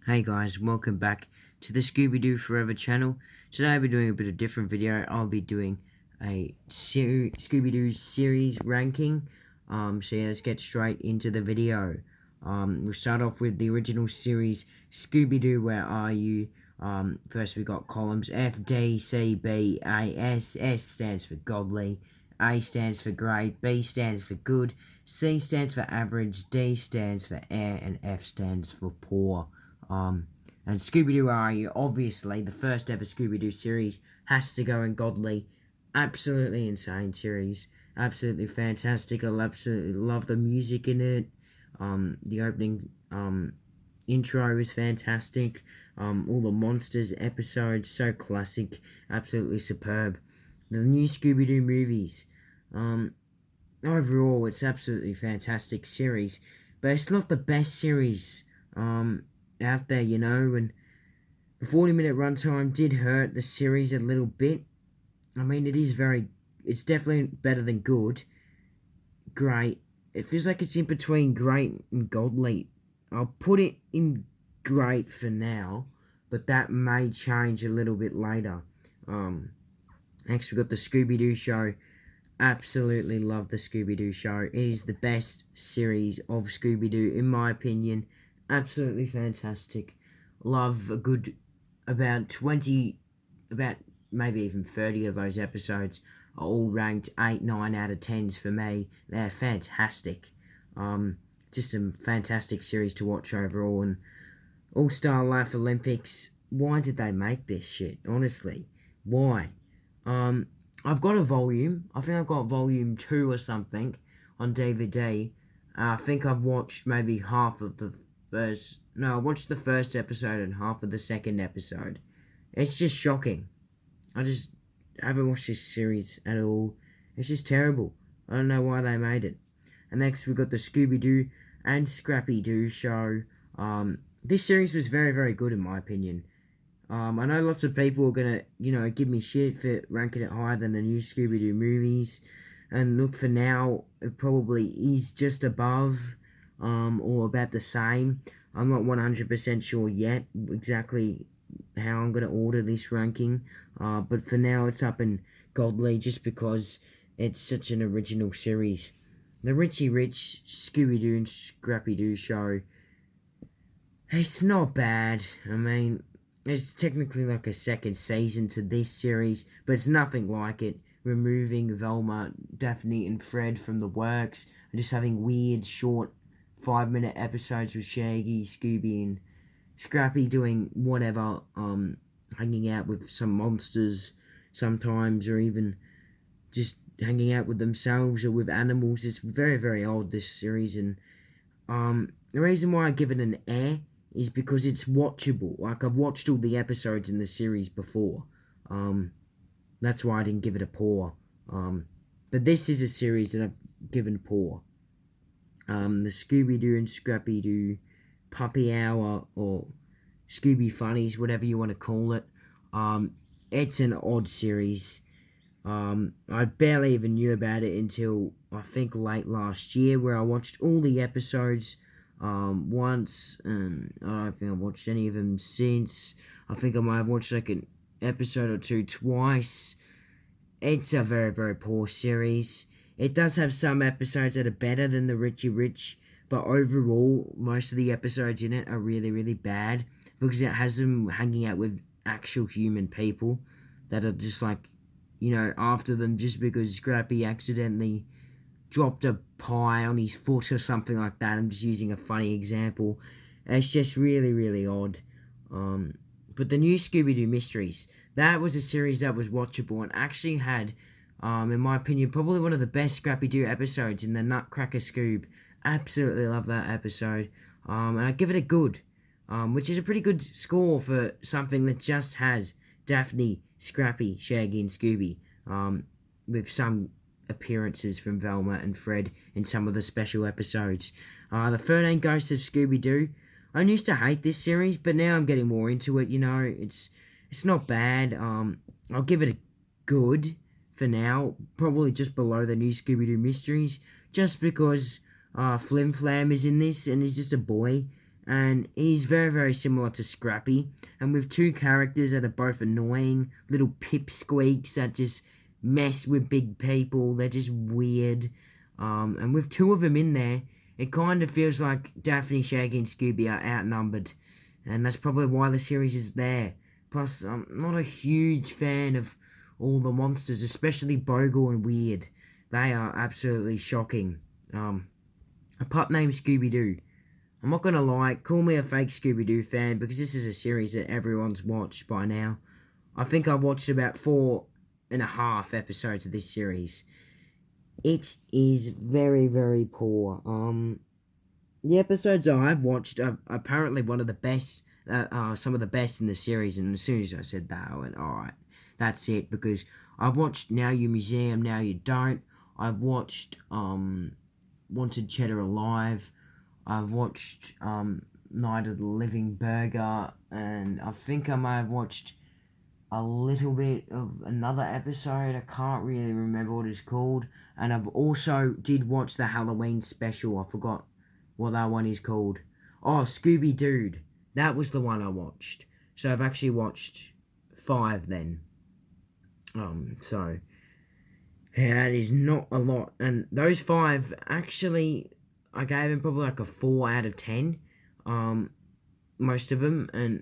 Hey guys, welcome back to the Scooby-Doo Forever channel. Today I'll be doing a bit of different video. I'll be doing a Scooby-Doo series ranking. So yeah, let's get straight into the video. We'll start off with the original series, Scooby-Doo, Where Are You? First we got columns F, D, C, B, A, S. S stands for godly, A stands for great, B stands for good, C stands for average, D stands for air, and F stands for poor. And Scooby-Doo Are You, obviously, the first ever Scooby-Doo series, has to go in godly. Absolutely insane series. Absolutely fantastic. I absolutely love the music in it. The opening intro is fantastic. All the monsters episodes, so classic. Absolutely superb. The new Scooby-Doo movies. Overall, it's absolutely fantastic series. But it's not the best series. Out there, and the 40-minute runtime did hurt the series a little bit. I mean, it's definitely better than good. Great. It feels like it's in between great and godly. I'll put it in great for now, but that may change a little bit later. Next we got the Scooby-Doo show. Absolutely love the Scooby-Doo show. It is the best series of Scooby-Doo, in my opinion. Absolutely fantastic. Love a good about maybe even 30 of those episodes are all ranked 8, 9 out of 10s for me. They're fantastic. Just a fantastic series to watch overall. And All-Star Laugh-a-Lympics, why did they make this shit? Honestly, why? I've got a volume. I think I've got volume 2 or something on DVD. I think I've watched maybe half of the I watched the first episode and half of the second episode. It's just shocking. I just haven't watched this series at all. It's just terrible. I don't know why they made it. And next we got the Scooby-Doo and Scrappy-Doo show. This series was very, very good in my opinion. I know lots of people are gonna, give me shit for ranking it higher than the new Scooby-Doo movies. And look, for now, it probably is just above, or about the same. I'm not 100% sure yet exactly how I'm going to order this ranking, but for now it's up in godly just because it's such an original series. The Richie Rich Scooby-Doo and Scrappy-Doo show, it's not bad. I mean, it's technically like a second season to this series, but it's nothing like it. Removing Velma, Daphne, and Fred from the works, and just having weird, short 5-minute episodes with Shaggy, Scooby, and Scrappy doing whatever, hanging out with some monsters sometimes, or even just hanging out with themselves or with animals. It's very, very old, this series, and the reason why I give it an air is because it's watchable. Like, I've watched all the episodes in the series before. That's why I didn't give it a poor. But this is a series that I've given poor. The Scooby-Doo and Scrappy-Doo Puppy Hour, or Scooby Funnies, whatever you want to call it. It's an odd series. I barely even knew about it until, I think, late last year, where I watched all the episodes once, and I don't think I've watched any of them since. I think I might have watched like an episode or two twice. It's a very, very poor series. It does have some episodes that are better than the Richie Rich, but overall, most of the episodes in it are really, really bad, because it has them hanging out with actual human people that are just like, after them just because Scrappy accidentally dropped a pie on his foot or something like that. I'm just using a funny example. It's just really, really odd. But the new Scooby-Doo Mysteries, that was a series that was watchable and actually had, in my opinion, probably one of the best Scrappy-Doo episodes in the Nutcracker Scoob. Absolutely love that episode. And I give it a good, which is a pretty good score for something that just has Daphne, Scrappy, Shaggy, and Scooby, with some appearances from Velma and Fred in some of the special episodes. The 13 Ghosts of Scooby-Doo. I used to hate this series, but now I'm getting more into it. It's not bad. I'll give it a good for now, probably just below the new Scooby-Doo Mysteries, just because Flim Flam is in this and he's just a boy, and he's very, very similar to Scrappy, and with two characters that are both annoying, little pipsqueaks that just mess with big people. They're just weird. And with two of them in there, it kind of feels like Daphne, Shaggy, and Scooby are outnumbered, and that's probably why the series is there. Plus, I'm not a huge fan of all the monsters, especially Bogle and Weird. They are absolutely shocking. A Pup Named Scooby-Doo. I'm not gonna lie, call me a fake Scooby-Doo fan because this is a series that everyone's watched by now. I think I've watched about 4.5 episodes of this series. It is very, very poor. The episodes I've watched are apparently one of the best, some of the best in the series. And as soon as I said that, I went, all right, that's it. Because I've watched Now You Museum, Now You Don't. I've watched Wanted Cheddar Alive. I've watched Night of the Living Burger, and I think I may have watched a little bit of another episode. I can't really remember what it's called. And I've also did watch the Halloween special. I forgot what that one is called. Oh, Scooby-Doo. That was the one I watched. So I've actually watched 5 then. So yeah, that is not a lot. And those 5 actually, I gave them probably like a 4 out of 10. Most of them, and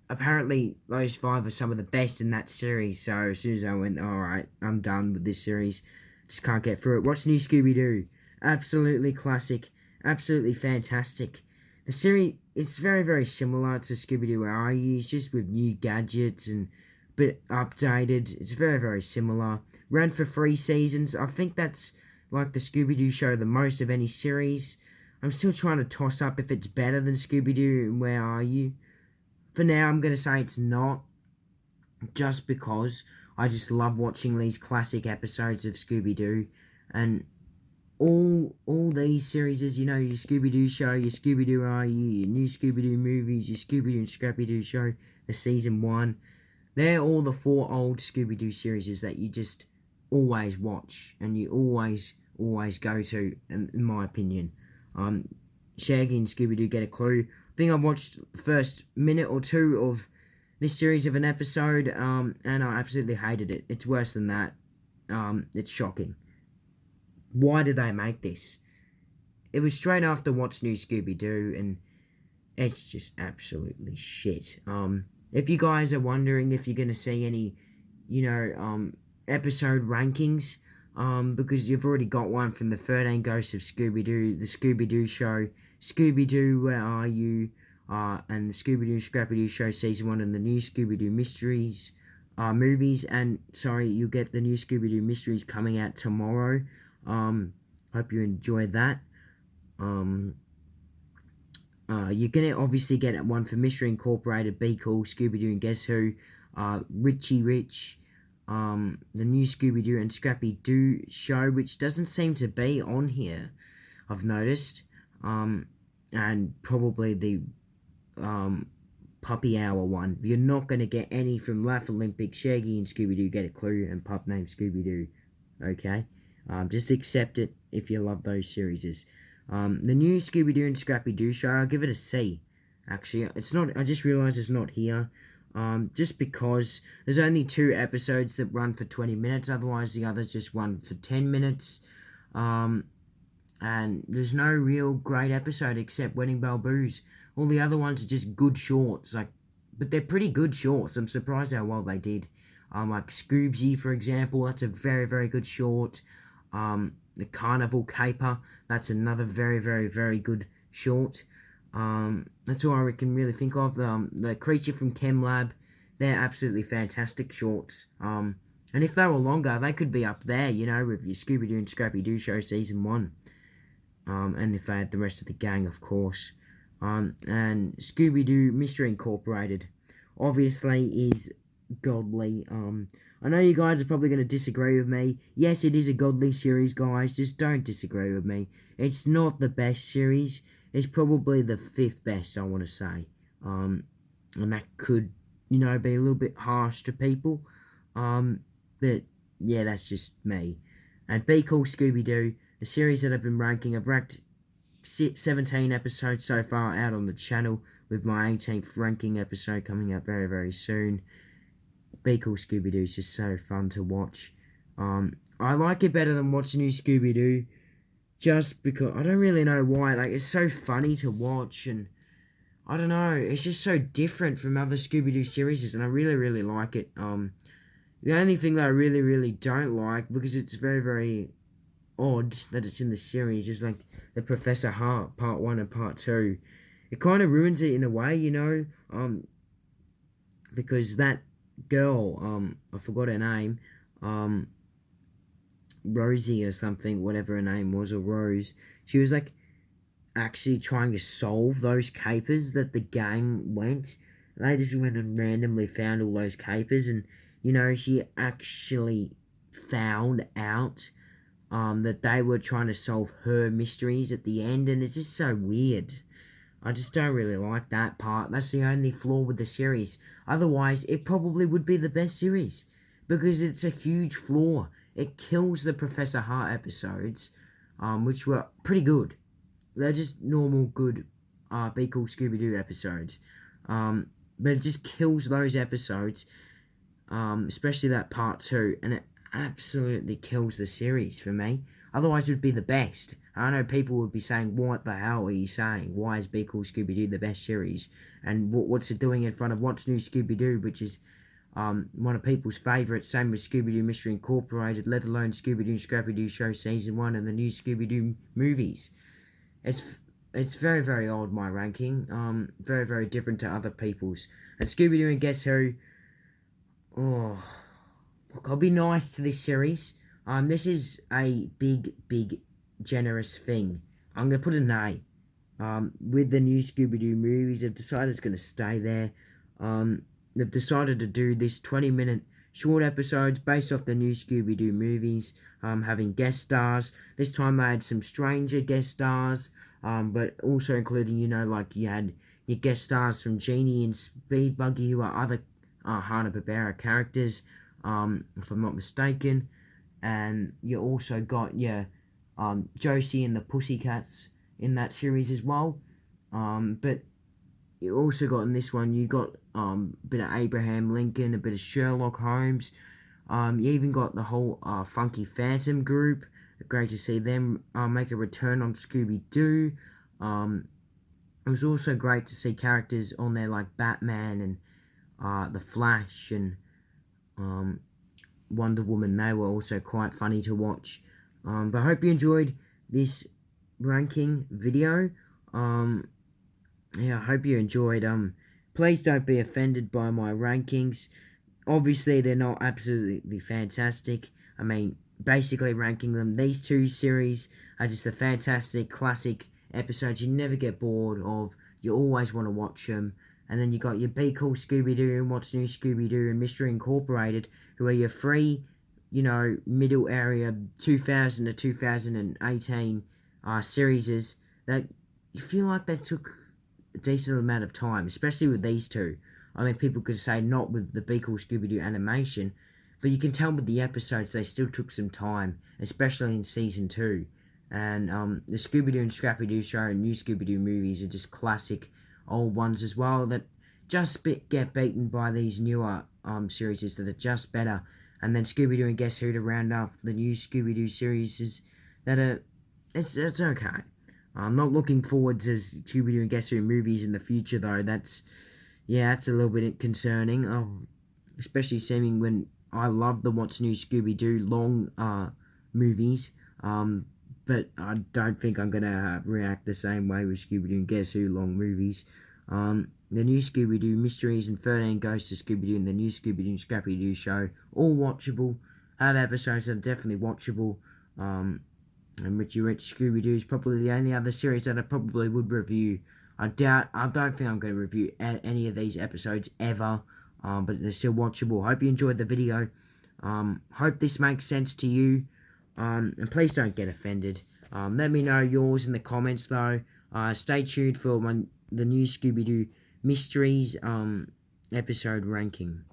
apparently those 5 are some of the best in that series. So as soon as I went, alright, I'm done with this series. Just can't get through it. What's New Scooby-Doo? Absolutely classic. Absolutely fantastic. The series, it's very, very similar to Scooby-Doo Where Are You? It's just with new gadgets and a bit updated. It's very, very similar. Ran for 3 seasons. I think that's like the Scooby-Doo show the most of any series. I'm still trying to toss up if it's better than Scooby-Doo and Where Are You? For now, I'm going to say it's not, just because I just love watching these classic episodes of Scooby-Doo, and all these series, you know, your Scooby-Doo show, your Scooby-Doo Are You, your new Scooby-Doo movies, your Scooby-Doo and Scrappy-Doo show, the season 1, they're all the 4 old Scooby-Doo series that you just always watch, and you always go to, in my opinion. Shaggy and Scooby-Doo Get a Clue. I think I watched the first minute or 2 of this series of an episode, and I absolutely hated it. It's worse than that. It's shocking. Why did they make this? It was straight after What's New Scooby-Doo, and it's just absolutely shit. If you guys are wondering if you're going to see any, episode rankings, because you've already got one from the 13 Ghosts of Scooby-Doo, the Scooby-Doo show, Scooby-Doo, Where Are You? And the Scooby-Doo Scrappy-Doo show season 1 and the new Scooby-Doo Mysteries movies. And sorry, you'll get the new Scooby-Doo Mysteries coming out tomorrow. Hope you enjoy that. You're gonna obviously get one for Mystery Incorporated, Be Cool, Scooby-Doo and Guess Who, Richie Rich, the new Scooby-Doo and Scrappy-Doo show, which doesn't seem to be on here, I've noticed, and probably the Puppy Hour one. You're not going to get any from Laugh-a-Lympics, Shaggy and Scooby-Doo Get a Clue, and Pup Named Scooby-Doo, okay? Just accept it if you love those series. The new Scooby-Doo and Scrappy-Doo show, I'll give it a C, actually. It's not, I just realised it's not here, just because there's only 2 episodes that run for 20 minutes, otherwise the others just run for 10 minutes, and there's no real great episode except Wedding Bell Blues. All the other ones are just good shorts, but they're pretty good shorts. I'm surprised how well they did. Like Scoobsy, for example, that's a very, very good short. The Carnival Caper, that's another very, very, very good short. That's all I can really think of. The Creature from Chem Lab, they're absolutely fantastic shorts. And if they were longer, they could be up there, with your Scooby-Doo and Scrappy-Doo show season 1. And if they had the rest of the gang, of course. And Scooby-Doo Mystery Incorporated, obviously, is godly. I know you guys are probably going to disagree with me. Yes, it is a godly series, guys. Just don't disagree with me. It's not the best series. It's probably the 5th best, I want to say. And that could, be a little bit harsh to people. But, yeah, that's just me. And Be Cool Scooby-Doo, the series that I've been ranking, I've ranked 17 episodes so far out on the channel, with my 18th ranking episode coming up very, very soon. Be Cool Scooby-Doo is just so fun to watch. I like it better than watching New Scooby-Doo, just because I don't really know why. Like, it's so funny to watch, and I don't know, it's just so different from other Scooby-Doo series, and I really, really like it. The only thing that I really, really don't like, because it's very, very odd that it's in the series, is like the Professor Hart part 1 and part 2. It kind of ruins it in a way, you know, because that girl, I forgot her name, Rosie or something, whatever her name was, or Rose, she was like actually trying to solve those capers that the gang went. They just went and randomly found all those capers, and you know, she actually found out that they were trying to solve her mysteries at the end, and it's just so weird. I just don't really like that part. That's the only flaw with the series. Otherwise, it probably would be the best series, because it's a huge flaw. It kills the Professor Hart episodes, which were pretty good. They're just normal, good Be Cool Scooby-Doo episodes. But it just kills those episodes, especially that part 2, and it absolutely kills the series for me. Otherwise, it would be the best. I know people would be saying, what the hell are you saying? Why is Be Cool Scooby-Doo the best series? And what's it doing in front of What's New Scooby-Doo, which is one of people's favourites, same with Scooby-Doo Mystery Incorporated, let alone Scooby-Doo Scrappy-Doo Show Season 1 and the new Scooby-Doo movies. It's very, very odd, my ranking. Very, very different to other people's. And Scooby-Doo and Guess Who, oh, look, I'll be nice to this series. This is a big, big, generous thing. I'm going to put an A. With the new Scooby-Doo movies, they've decided it's going to stay there. They've decided to do this 20-minute short episodes based off the new Scooby-Doo movies, having guest stars. This time they had some stranger guest stars, but also including, you know, like you had your guest stars from Genie and Speed Buggy, who are other Hanna-Barbera characters, if I'm not mistaken. And you also got your Josie and the Pussycats in that series as well. But you also got in this one, you got a bit of Abraham Lincoln, a bit of Sherlock Holmes. You even got the whole Funky Phantom group. Great to see them make a return on Scooby-Doo. It was also great to see characters on there like Batman and The Flash and Wonder Woman. They were also quite funny to watch. But I hope you enjoyed this ranking video. Yeah, I hope you enjoyed. Please don't be offended by my rankings. Obviously, they're not absolutely fantastic. I mean, basically ranking them, these two series are just the fantastic classic episodes you never get bored of. You always want to watch them. And then you got your Be Cool Scooby-Doo and What's New Scooby-Doo and Mystery Incorporated, who are your free, you know, middle area 2000 to 2018 series that you feel like they took a decent amount of time, especially with these two. I mean, people could say not with the Be Cool Scooby-Doo animation, but you can tell with the episodes they still took some time, especially in Season 2. And the Scooby-Doo and Scrappy-Doo show and new Scooby-Doo movies are just classic old ones as well that just get beaten by these newer series that are just better. And then Scooby-Doo and Guess Who to round off the new Scooby-Doo series that are, it's okay. I'm not looking forward to Scooby-Doo and Guess Who movies in the future though. That's a little bit concerning. Especially seeming when I love the What's New Scooby-Doo long movies. But I don't think I'm going to react the same way with Scooby-Doo and Guess Who long movies. The new Scooby-Doo Mysteries and 13 Ghosts of Scooby-Doo and the new Scooby-Doo and Scrappy-Doo show, all watchable. Have episodes that are definitely watchable. And Richie Rich Scooby-Doo is probably the only other series that I probably would review. I don't think I'm going to review any of these episodes ever. But they're still watchable. Hope you enjoyed the video. Hope this makes sense to you. And please don't get offended. Let me know yours in the comments though. Stay tuned for the new Scooby-Doo Mysteries episode ranking.